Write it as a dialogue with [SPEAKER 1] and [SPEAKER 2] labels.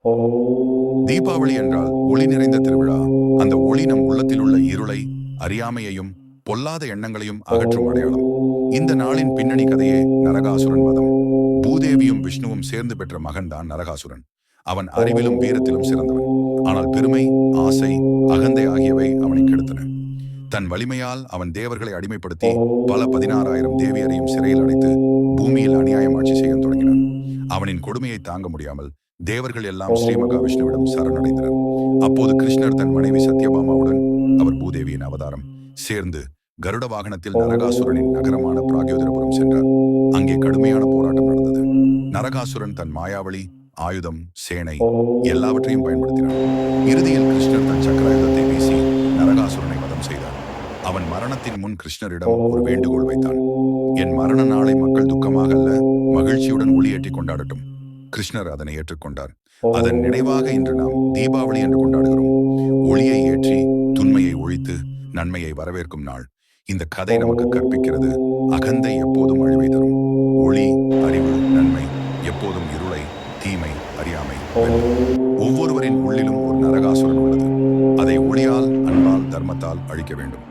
[SPEAKER 1] தீபாவளி என்றால் ஒளி நிறைந்த திருவிழா. அந்த ஒளி நம் உள்ளத்தில் உள்ள இருளை, அறியாமையையும் பொல்லாத எண்ணங்களையும் அகற்றும் அடையாளம். இந்த நாளின் பின்னணி கதையே நரகாசுரன் வதம். பூதேவியும் விஷ்ணுவும் சேர்ந்து பெற்ற மகன்தான் நரகாசுரன். அவன் அறிவிலும் வீரத்திலும் சிறந்தவன். ஆனால் பெருமை, ஆசை, அகந்தை ஆகியவை அவனை கெடுத்தன. தன் வலிமையால் அவன் தேவர்களை அடிமைப்படுத்தி பல 16,000 தேவியரையும் சிறையில் அடைத்து பூமியில் அநியாயம் ஆட்சி செய்ய தொடங்கினான். அவனின் கொடுமையை தாங்க முடியாமல் தேவர்கள் எல்லாம் ஸ்ரீ மகாவிஷ்ணுவிடம் சரணடைந்தனர். அப்போது கிருஷ்ணர் தன் மனைவி சத்யபாமாவுடன், அவர் பூதேவியின் அவதாரம், சேர்ந்து கருட வாகனத்தில் நரகாசுரனின் நகரமான பிராக்யோதரபுரம் சென்றார். அங்கே கடுமையான போராட்டம் நடந்தது. நரகாசுரன் தன் மாயாவளி, ஆயுதம், சேனை எல்லாவற்றையும் பயன்படுத்தினான். இறுதியில் கிருஷ்ணர் தன் சக்கராயுதத்தை வீசி நரகாசுரனை வதம் செய்தார். அவன் மரணத்தின் முன் கிருஷ்ணரிடம் ஒரு வேண்டுகோள் வைத்தான். என் மரண நாளை மக்கள் துக்கமாக அல்ல, மகிழ்ச்சியுடன் ஒளியேற்றி கொண்டாடட்டும். கிருஷ்ணர் அதனை ஏற்றுக்கொண்டார். அதன் நினைவாக இன்று நாம் தீபாவளி என்று கொண்டாடுகிறோம். ஒளியை ஏற்றி துன்மையை ஒழித்து நன்மையை வரவேற்கும் நாள். இந்த கதை நமக்கு கற்பிக்கிறது, அகந்தை எப்போதும் அழிவை தரும், ஒளி, அறிவு, நன்மை எப்போதும் இருளை, தீமை, அறியாமை வெல்லும். ஒவ்வொருவரின் உள்ளிலும் ஒரு நரகாசுரன் உள்ளது. அதை ஒளியால், அன்பால், தர்மத்தால் அழிக்க வேண்டும்.